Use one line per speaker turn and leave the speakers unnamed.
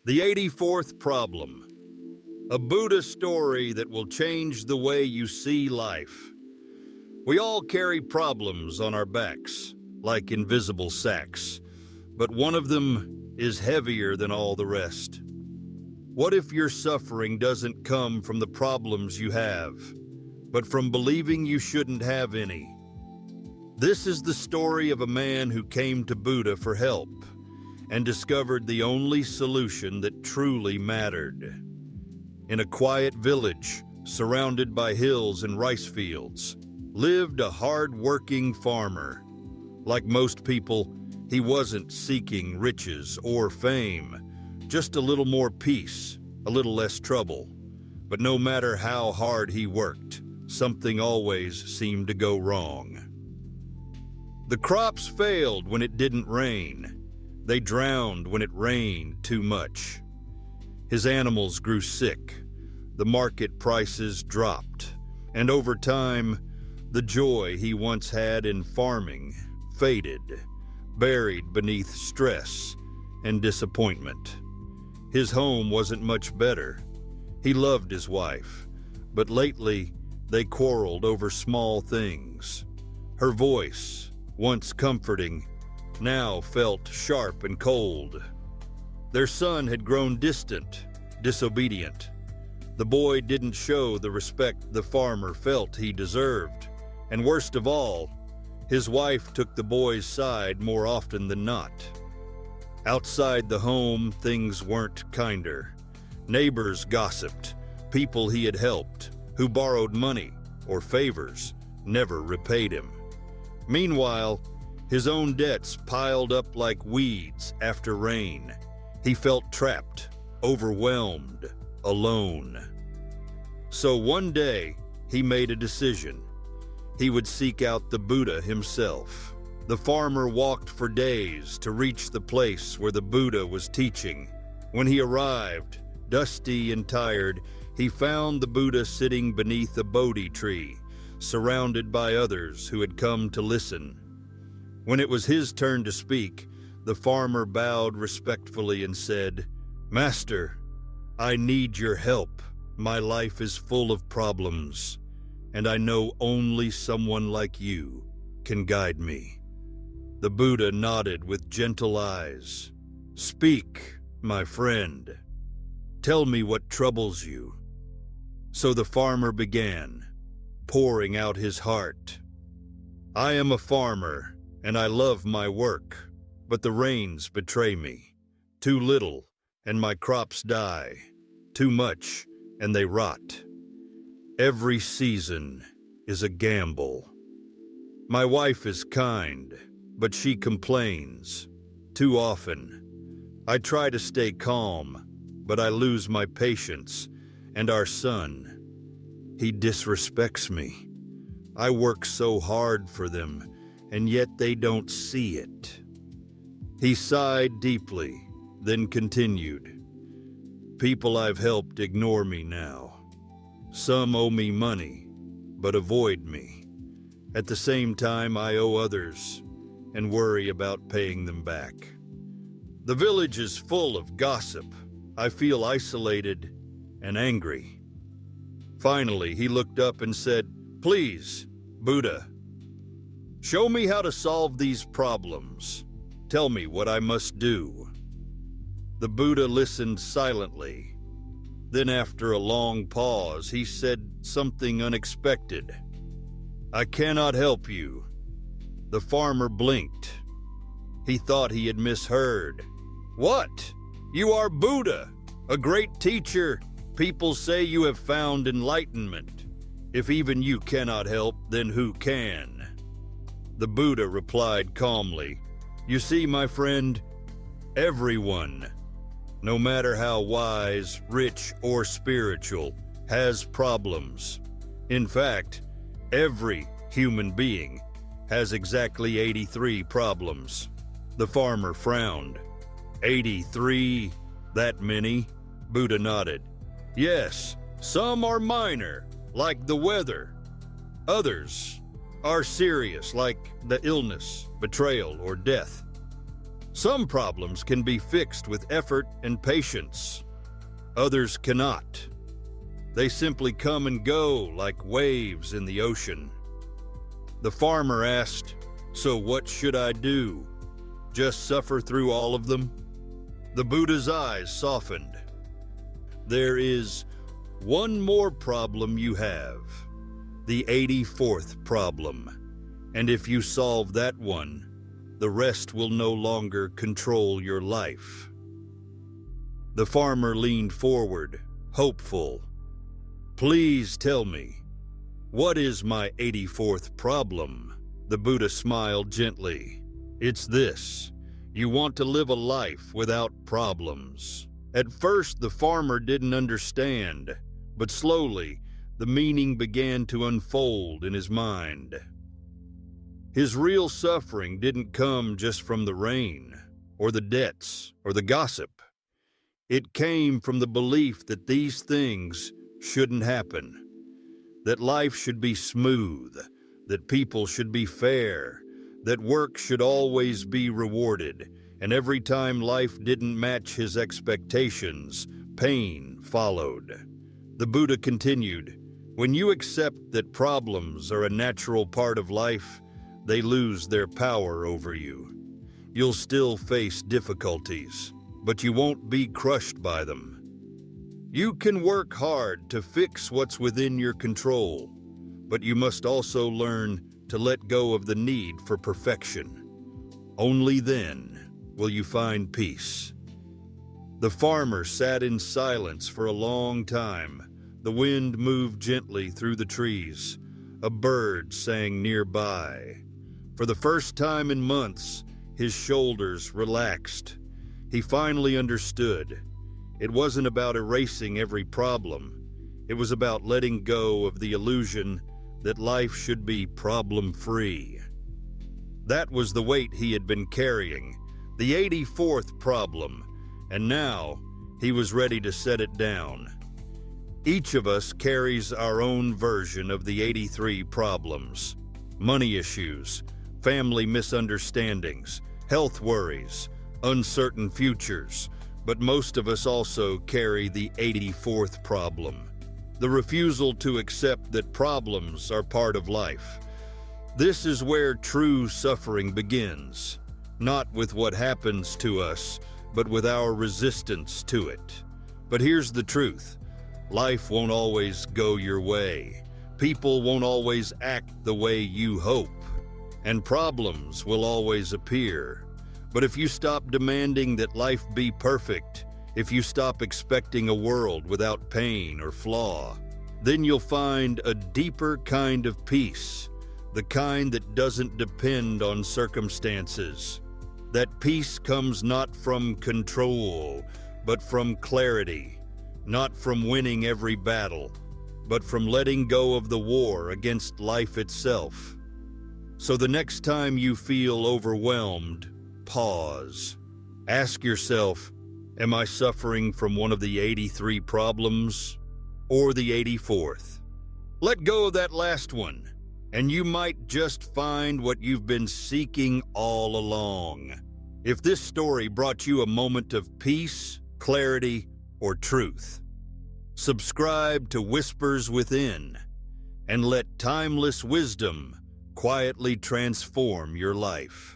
The 84th problem. A Buddha story that will change the way you see life. We all carry problems on our backs, like invisible sacks, but one of them is heavier than all the rest. What if your suffering doesn't come from the problems you have, but from believing you shouldn't have any? This is the story of a man who came to Buddha for help and discovered the only solution that truly mattered. In a quiet village, surrounded by hills and rice fields, lived a hard-working farmer. Like most people, he wasn't seeking riches or fame, just a little more peace, a little less trouble. But no matter how hard he worked, something always seemed to go wrong. The crops failed when it didn't rain. They drowned when it rained too much. His animals grew sick, the market prices dropped, and over time, the joy he once had in farming faded, buried beneath stress and disappointment. His home wasn't much better. He loved his wife, but lately they quarreled over small things. Her voice, once comforting, now felt sharp and cold. Their son had grown distant, disobedient. The boy didn't show the respect the farmer felt he deserved. And worst of all, his wife took the boy's side more often than not. Outside the home, things weren't kinder. Neighbors gossiped. People he had helped, who borrowed money or favors, never repaid him. Meanwhile, his own debts piled up like weeds after rain. He felt trapped, overwhelmed, alone. So one day, he made a decision. He would seek out the Buddha himself. The farmer walked for days to reach the place where the Buddha was teaching. When he arrived, dusty and tired, he found the Buddha sitting beneath a Bodhi tree, surrounded by others who had come to listen. When it was his turn to speak, the farmer bowed respectfully and said, "Master, I need your help. My life is full of problems, and I know only someone like you can guide me." The Buddha nodded with gentle eyes. "Speak, my friend. Tell me what troubles you." So the farmer began, pouring out his heart. "I am a farmer, and I love my work, but the rains betray me. Too little, and my crops die. Too much, and they rot. Every season is a gamble. My wife is kind, but she complains too often. I try to stay calm, but I lose my patience, and our son, he disrespects me. I work so hard for them, and yet they don't see it." He sighed deeply, then continued, "People I've helped ignore me now. Some owe me money, but avoid me. At the same time, I owe others and worry about paying them back. The village is full of gossip. I feel isolated and angry." Finally, he looked up and said, "Please, Buddha, show me how to solve these problems. Tell me what I must do." The Buddha listened silently. Then after a long pause, he said something unexpected. "I cannot help you." The farmer blinked. He thought he had misheard. "What? You are Buddha, a great teacher. People say you have found enlightenment. If even you cannot help, then who can?" The Buddha replied calmly, "You see, my friend, everyone, no matter how wise, rich, or spiritual, has problems. In fact, every human being has exactly 83 problems." The farmer frowned. 83? That many? Buddha nodded. "Yes, some are minor, like the weather. Others are serious, like the illness, betrayal, or death. Some problems can be fixed with effort and patience. Others cannot. They simply come and go like waves in the ocean. The farmer asked, "So what should I do? Just suffer through all of them?" The Buddha's eyes softened. "There is one more problem you have, the 84th problem. And if you solve that one, the rest will no longer control your life." The farmer leaned forward, hopeful. "Please tell me, what is my 84th problem?" The Buddha smiled gently. "It's this. You want to live a life without problems." At first, the farmer didn't understand, but slowly, the meaning began to unfold in his mind. His real suffering didn't come just from the rain, or the debts, or the gossip. It came from the belief that these things shouldn't happen, that life should be smooth, that people should be fair, that work should always be rewarded, and every time life didn't match his expectations, pain followed. The Buddha continued, "When you accept that problems are a natural part of life, they lose their power over you. You'll still face difficulties, but you won't be crushed by them. You can work hard to fix what's within your control, but you must also learn to let go of the need for perfection. Only then will you find peace." The farmer sat in silence for a long time. The wind moved gently through the trees. A bird sang nearby. For the first time in months, his shoulders relaxed. He finally understood. It wasn't about erasing every problem. It was about letting go of the illusion that life should be problem-free. That was the weight he had been carrying, the 84th problem, and now he was ready to set it down. Each of us carries our own version of the 83 problems. Money issues, family misunderstandings, health worries, uncertain futures, but most of us also carry the 84th problem, the refusal to accept that problems are part of life. This is where true suffering begins, not with what happens to us, but with our resistance to it. But here's the truth. Life won't always go your way. People won't always act the way you hope. And problems will always appear. But if you stop demanding that life be perfect, if you stop expecting a world without pain or flaw, then you'll find a deeper kind of peace, the kind that doesn't depend on circumstances. That peace comes not from control, but from clarity, not from winning every battle, but from letting go of the war against life itself. So the next time you feel overwhelmed, pause. Ask yourself, am I suffering from one of the 83 problems or the 84th? Let go of that last one, and you might just find what you've been seeking all along. If this story brought you a moment of peace, clarity, or truth, subscribe to Whispers Within and let timeless wisdom quietly transform your life.